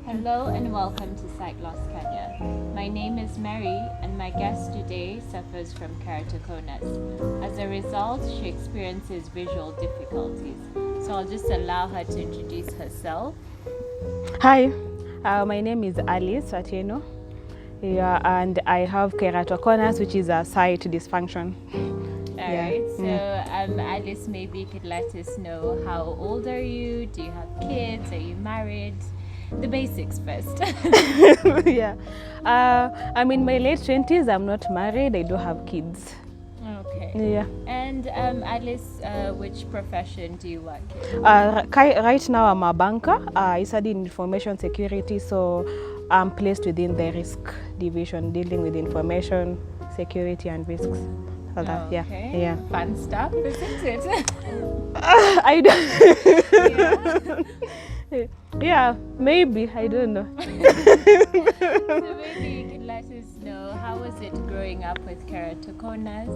Hello and welcome to Sight Loss Kenya. My name is Mary and my guest today suffers from keratoconus. As a result, she experiences visual difficulties. So I'll just allow her to introduce herself. Hi, my name is Alice Atieno, and I have keratoconus, which is a sight dysfunction. Alright, so Alice, maybe you could let us know how old are you? Do you have kids? Are you married? The basics first. I'm in my late 20s. I'm not married. I do have kids. Okay. Yeah. And Alice, which profession do you work in? Right now, I'm a banker. I study in information security, so I'm placed within the risk division, dealing with information security and risks. All that. Okay. Yeah. Fun stuff, isn't it? I don't. Yeah. Yeah, maybe. I don't know. So maybe you can let us know, how was it growing up with keratoconus?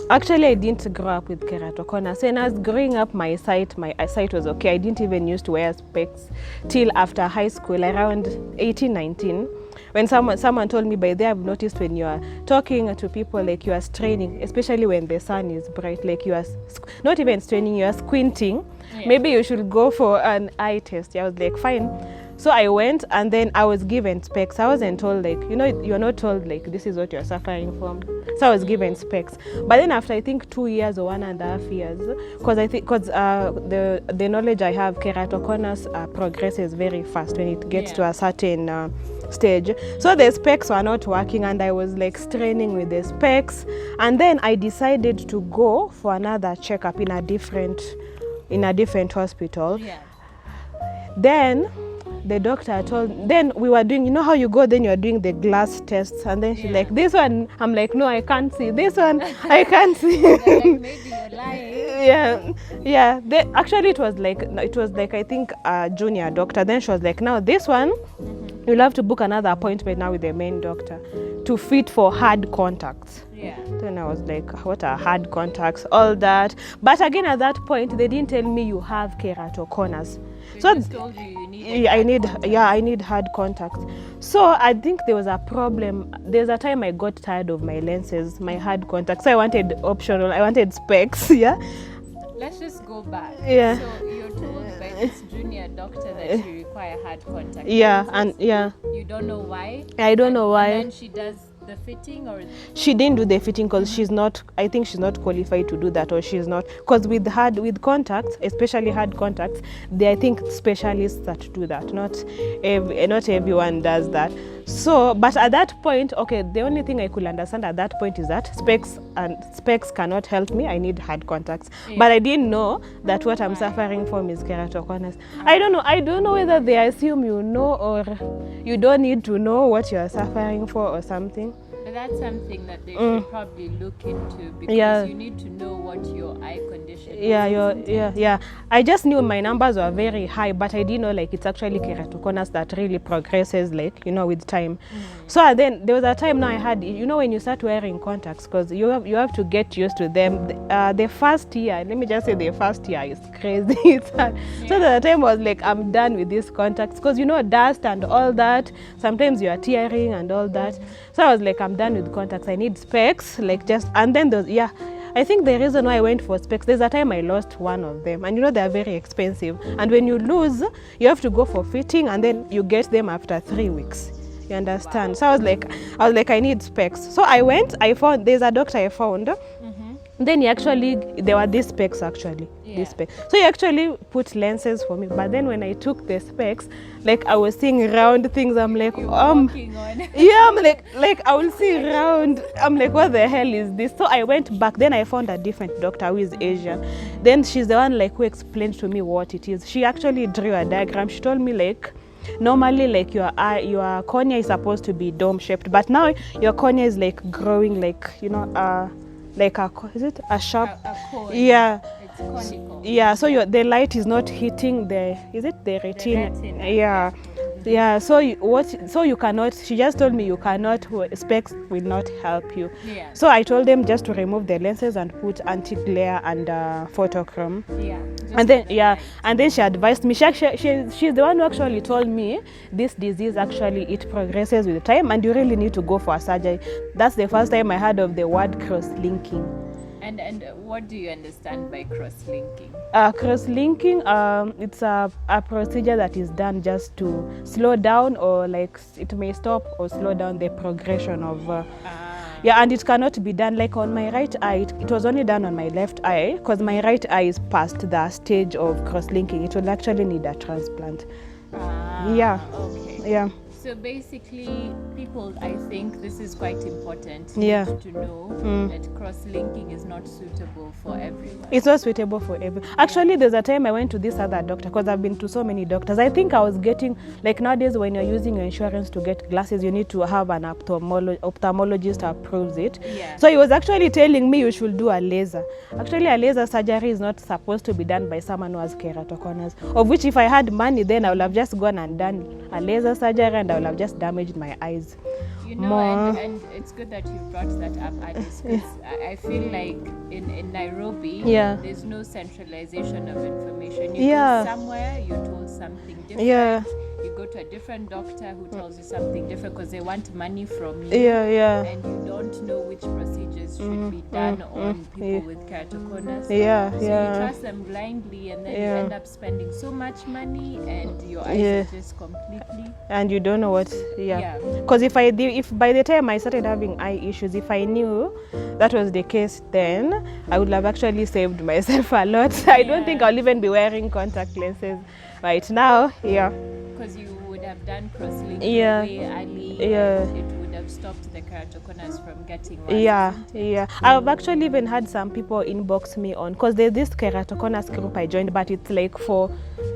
Actually, I didn't grow up with keratoconus. When I was growing up, my eyesight was okay. I didn't even used to wear specs till after high school, around 18, 19. When someone told me, by there I've noticed when you are talking to people, like you are straining, especially when the sun is bright, like you are not even straining, you are squinting. Yeah. Maybe you should go for an eye test. I was like, fine. So I went, and then I was given specs. I wasn't told, like, you're not told, like, this is what you're suffering from. So I was given specs. But then after, I think, 2 years or 1.5 years, because the knowledge I have, keratoconus progresses very fast when it gets to a certain stage. So the specs were not working, and I was like straining with the specs. And then I decided to go for another checkup in a different hospital. Yeah. Then the doctor then we were doing, how you go, then you're doing the glass tests, and then she's like, this one. I'm like, no, I can't see. This one, I can't see. Like, maybe you're lying. Yeah. Actually, it was like I think a junior doctor. Then she was like, now this one, you'll have to book another appointment now with the main doctor to fit for hard contacts. Yeah. Then I was like, what are hard contacts? All that. But again, at that point, they didn't tell me you have keratoconus. So just told you need I need hard contacts. So I think there was a problem. There's a time I got tired of my lenses, my hard contacts. So I wanted optional. I wanted specs. Yeah. Let's just go back. Yeah. So you're told by this junior doctor that you require hard contact. Yeah, You don't know why? I don't know why. And then she does the fitting, or she didn't do the fitting because I think she's not qualified to do that, or she's not, because with contacts, especially hard contacts, I think specialists that do that. Not everyone does that. So, but at that point, okay, the only thing I could understand at that point is that specs cannot help me. I need hard contacts. Yeah. But I didn't know that what I'm suffering from is keratoconus. I don't know whether they assume you know, or you don't need to know what you're suffering for or something. But that's something that they should probably look into, because you need to know what your eye condition is. Yeah. I just knew my numbers were very high, but I didn't know, like, it's actually keratoconus that really progresses, like, with time. So then there was a time now I had, when you start wearing contacts, because you have to get used to them. The first year, let me just say, the first year is crazy. It's hard. Yeah. So the time was like, I'm done with these contacts, because dust and all that. Sometimes you are tearing and all that. So I was like, I'm done with contacts. I need specs, and then I think the reason why I went for specs, there's a time I lost one of them, and they're very expensive. And when you lose, you have to go for fitting, and then you get them after 3 weeks. You understand? Wow. So I was like, I need specs. So I found, there's a doctor I found. Then there were these specs actually. Yeah. These specs. So he actually put lenses for me. But then when I took the specs, like, I was seeing round things. I'm like, walking on. Yeah, I'm like I will see round. I'm like, what the hell is this? So I went back. Then I found a different doctor who is Asian. Then she's the one, like, who explained to me what it is. She actually drew a diagram. She told me, like, normally, like, your cornea is supposed to be dome shaped, but now your cornea is like growing, like, like is it a sharp? A cone. Yeah. It's conical. Yeah. So the light is not hitting the retina? The retina. Yeah. Yeah, so you cannot, she just told me you cannot, specs will not help you. Yeah. So I told them just to remove the lenses and put anti-glare and photochrome. Yeah. And then and then she advised me, she's the one who actually told me this disease actually it progresses with time and you really need to go for a surgery. That's the first time I heard of the word cross-linking. And what do you understand by cross-linking? Cross-linking, it's a procedure that is done just to slow down, or like it may stop or slow down the progression of yeah, and it cannot be done like on my right eye. It was only done on my left eye because my right eye is past the stage of cross-linking. It will actually need a transplant. Yeah. Okay. Yeah. So basically, people, I think this is quite important Yeah. to know that cross-linking is not suitable for everyone. It's not suitable for everyone. Actually, there's a time I went to this other doctor because I've been to so many doctors. I think I was getting, like nowadays when you're using your insurance to get glasses, you need to have an ophthalmologist who approves it. Yeah. So he was actually telling me you should do a laser. Actually, a laser surgery is not supposed to be done by someone who has keratoconus, of which if I had money, then I would have just gone and done a laser surgery and I will have just damaged my eyes. You know, and it's good that you brought that up, Alice, because I feel like in Nairobi, there's no centralization of information. You go somewhere, you're told something different. Yeah. You go to a different doctor who tells you something different because they want money from you. And you don't know which procedures should be done on people with keratoconus. So you trust them blindly, and then you end up spending so much money, and your eyes are just completely. And you don't know what. Because if by the time I started having eye issues, if I knew that was the case, then I would have actually saved myself a lot. I don't think I'll even be wearing contact lenses right now. Because you would have done cross-linking way early, and it would have stopped the keratoconus from getting worse. I've actually even had some people inbox me on, because there's this keratoconus group I joined, but it's like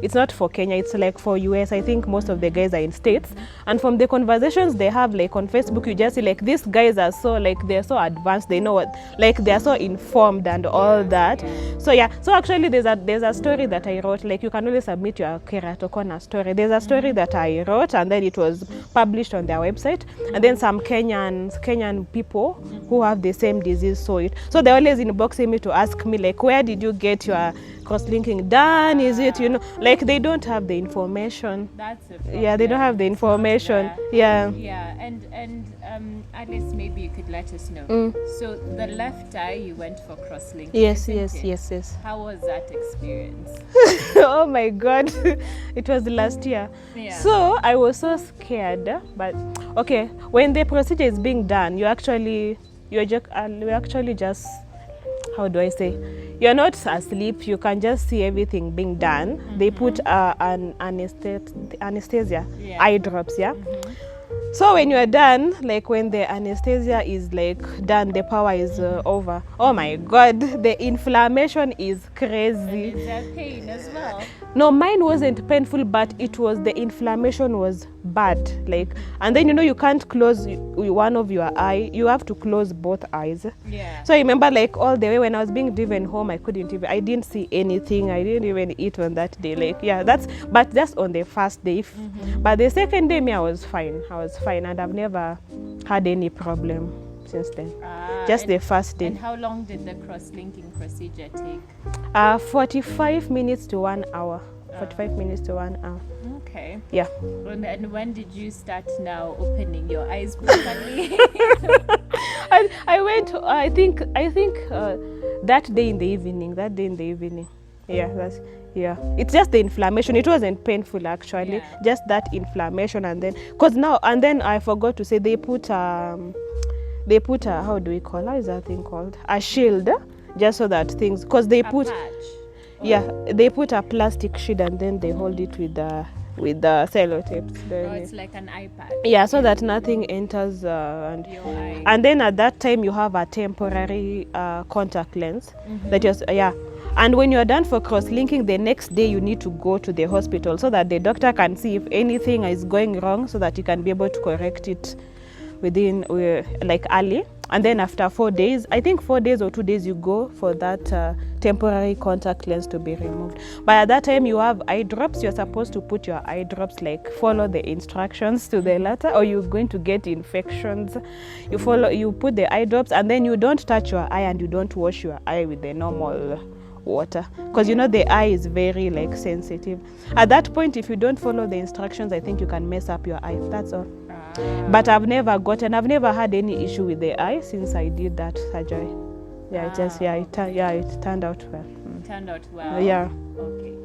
it's not for Kenya, it's like for US. I think most of the guys are in States. And from the conversations they have, like on Facebook, you just see like these guys are so like, they're so advanced, they know what, like they're so informed and all that. So so actually there's a story that I wrote, like you can only submit your keratoconus story. There's a story that I wrote and then it was published on their website, and then some Kenyan people who have the same disease saw it. So they're always inboxing me to ask me like, where did you get your cross-linking done? Is it, like they don't have the information. That's a problem. They don't have the information. And Alice, maybe you could let us know. So the left eye, you went for cross-linking. Yes. How was that experience? Oh my God, it was last year. So I was so scared, but okay, when the procedure is being done, you actually just, how do I say, you're not asleep, you can just see everything being done. They put an anesthesia, eye drops. So when you're done, like when the anesthesia is like done, the power is over. Oh my God, the inflammation is crazy. And is there pain as well? No, mine wasn't painful, but the inflammation was bad. Like, and then you can't close one of your eye. You have to close both eyes. So I remember like all the way when I was being driven home, I didn't see anything. I didn't even eat on that day. Like, but just on the first day. But the second day, I was fine. And I've never had any problem since then. Just the first day. And how long did the cross-linking procedure take? 45 minutes to 1 hour. 45 minutes to 1 hour. Okay. Yeah. And when did you start now opening your eyes properly? I went, I think that day in the evening. It's just the inflammation. It wasn't painful actually. Just that inflammation, and then I forgot to say they put a, how do we call, how is that thing called? A shield, just so that things, because they put they put a plastic shield and then they hold it with the sellotapes. It's like an iPad. So that nothing enters and your eye. And then at that time you have a temporary contact lens that just and when you're done for cross-linking, the next day you need to go to the hospital so that the doctor can see if anything is going wrong, so that he can be able to correct it within like early. And then after 4 days, I think 4 days or 2 days, you go for that temporary contact lens to be removed. But at that time, you have eye drops. You're supposed to put your eye drops, like follow the instructions to the letter, or you're going to get infections. You put the eye drops, and then you don't touch your eye, and you don't wash your eye with the normal water, because you know the eye is very like sensitive. At that point, if you don't follow the instructions, I think you can mess up your eye. That's all. But I've never had any issue with the eye since I did that surgery. Yeah, it turned out well. Turned out well. Yeah. Okay.